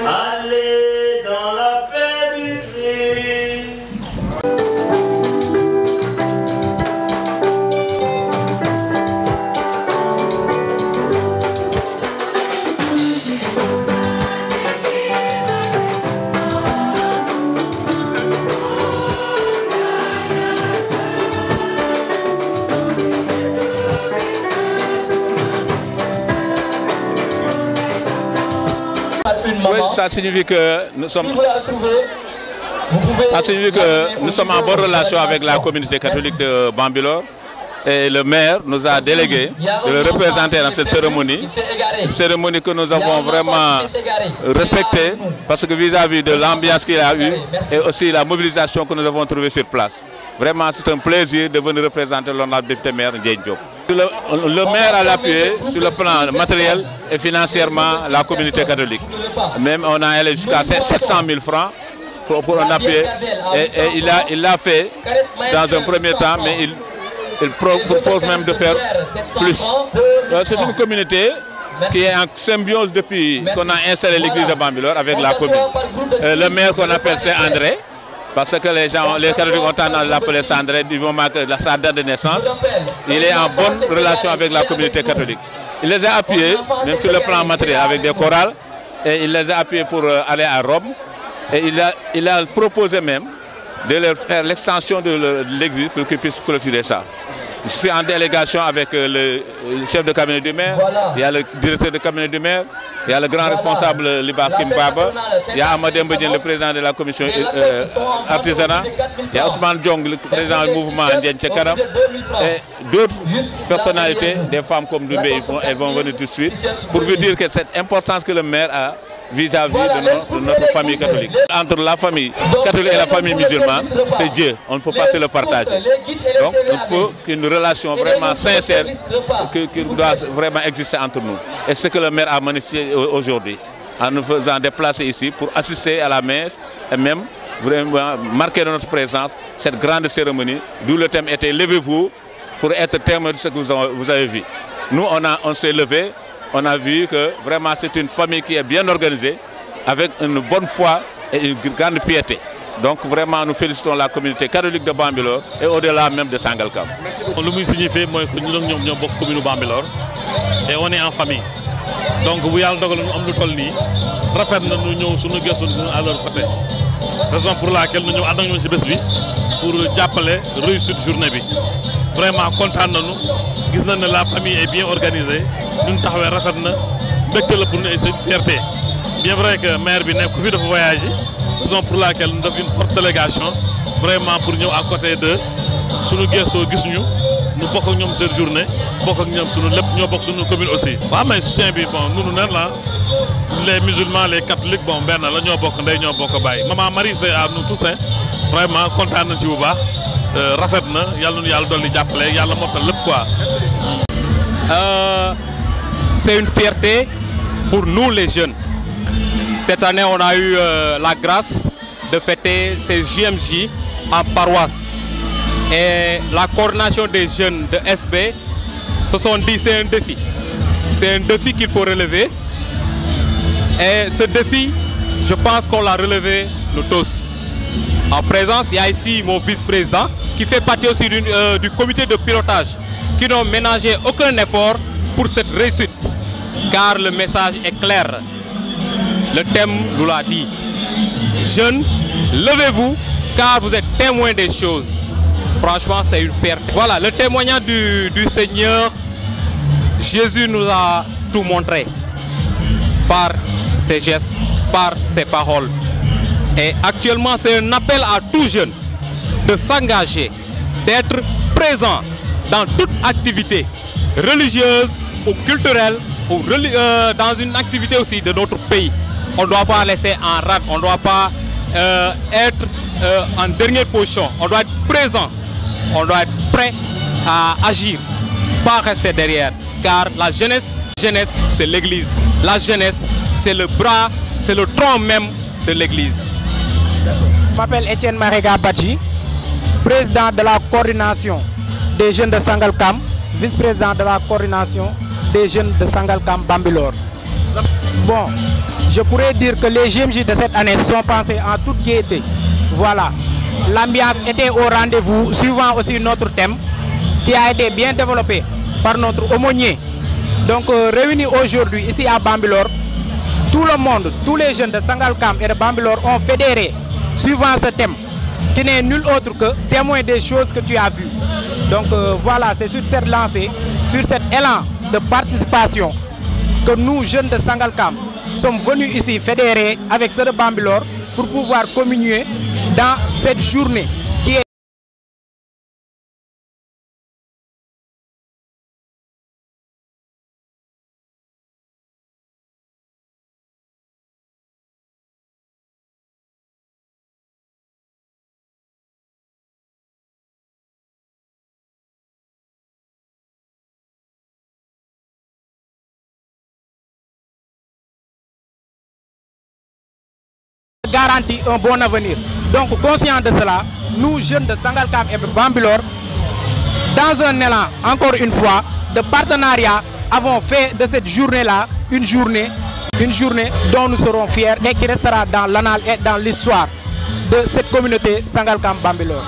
Allez dans la paix du Christ. Oui, ça signifie que nous sommes en bonne relation avec la communauté catholique de Bambilor. Et le maire nous a délégué de le représenter dans cette cérémonie. Une cérémonie que nous avons vraiment respectée parce que vis-à-vis de l'ambiance qu'il a eue et aussi la mobilisation que nous avons trouvée sur place. Vraiment, c'est un plaisir de venir représenter l'honorable député maire Ndiaye Diop. Le maire a appuyé sur le plan matériel et financièrement la communauté catholique. Même on a allé jusqu'à 700 000 francs pour un appui. Et il l'a fait dans un premier temps, mais il propose même de faire plus. C'est une communauté qui est en symbiose depuis qu'on a installé l'église de Bambilor avec la commune. Le maire qu'on appelle c'est André. Parce que les catholiques ont tendance à l'appeler Sandré du moment que sa date de naissance. Il est en bonne relation avec la communauté catholique. Il les a appuyés, même sur le plan matériel, avec des chorales. Et il les a appuyés pour aller à Rome. Et il a proposé même de leur faire l'extension de l'église pour qu'ils puissent clôturer ça. Je suis en délégation avec le chef de cabinet du maire, il y a le directeur de cabinet du maire, il y a le grand responsable Libas Kimbaba, il y a Amadou Mbedien, le président de la commission artisanat, il y a Ousmane Diong, le président du mouvement Ndiaye Tchekaram, et d'autres personnalités, des femmes comme Doubé, elles vont venir tout de suite pour vous dire que cette importance que le maire a vis-à-vis de notre famille catholique. Entre la famille catholique et la famille musulmane, c'est Dieu. On ne peut pas se le partager. Donc il faut qu'une relation vraiment sincère qui doit vraiment exister entre nous. Et ce que le maire a manifesté aujourd'hui, en nous faisant déplacer ici pour assister à la messe et même vraiment marquer de notre présence cette grande cérémonie, d'où le thème était « Levez-vous » pour être témoin de ce que vous avez vu. Nous, on s'est levé. On a vu que vraiment c'est une famille qui est bien organisée, avec une bonne foi et une grande piété. Donc vraiment nous félicitons la communauté catholique de Bambilor et au-delà même de Sangalkam. Ce qui signifie que nous sommes dans la commune de Bambilor et on est en famille. Donc vous avez nous à leur côté. Raison pour laquelle nous avons pour appeler réussite journée. Vraiment content de nous. La famille est bien organisée. Nous avons pour nous une fierté. Bien vrai que le maire n'a pas de voyager. Raison pour laquelle nous avons une forte délégation. Vraiment pour nous à côté de nous nous avons cette journée. Nous avons une commune aussi. Mais soutien, nous là. Les musulmans, les catholiques, bon, ben, là, nous avons Maman Marie, c'est à nous tous, vraiment content de vous voir. Rafetna, c'est une fierté pour nous les jeunes. Cette année, on a eu la grâce de fêter ces JMJ en paroisse. Et la coordination des jeunes de SB se sont dit c'est un défi. C'est un défi qu'il faut relever. Et ce défi, je pense qu'on l'a relevé nous tous. En présence, il y a ici mon vice-président qui fait partie aussi du comité de pilotage, qui n'ont ménagé aucun effort pour cette réussite. Car le message est clair. Le thème nous l'a dit. Jeunes, levez-vous car vous êtes témoins des choses. Franchement, c'est une fierté. Voilà, le témoignage du Seigneur, Jésus nous a tout montré par ses gestes, par ses paroles. Et actuellement, c'est un appel à tous jeunes de s'engager, d'être présents dans toute activité religieuse ou culturelle ou dans une activité aussi de notre pays. On ne doit pas laisser en rade, on ne doit pas être en dernière position. On doit être présent, on doit être prêt à agir, pas rester derrière. Car la jeunesse c'est l'église. La jeunesse, c'est le bras, c'est le tronc même de l'église. Je m'appelle Etienne Marega Badji, président de la coordination des jeunes de Sangalkam, vice-président de la coordination des jeunes de Sangalkam Bambilor. bon, je pourrais dire que les JMJ de cette année sont pensés en toute gaieté. Voilà, l'ambiance était au rendez-vous, suivant aussi notre thème qui a été bien développé par notre aumônier. Donc réunis aujourd'hui ici à Bambilor, tout le monde, tous les jeunes de Sangalkam et de Bambilor ont fédéré suivant ce thème qui n'est nul autre que témoin des choses que tu as vues. Donc voilà, c'est sur cette lancée, sur cet élan de participation que nous, jeunes de Sangalkam, sommes venus ici fédérer avec ceux de Bambilor pour pouvoir communier dans cette journée qui est garantit un bon avenir. Donc conscient de cela, nous jeunes de Sangalkam et Bambilor, dans un élan encore une fois de partenariat, avons fait de cette journée-là une journée dont nous serons fiers et qui restera dans l'annales et dans l'histoire de cette communauté Sangalkam Bambilor.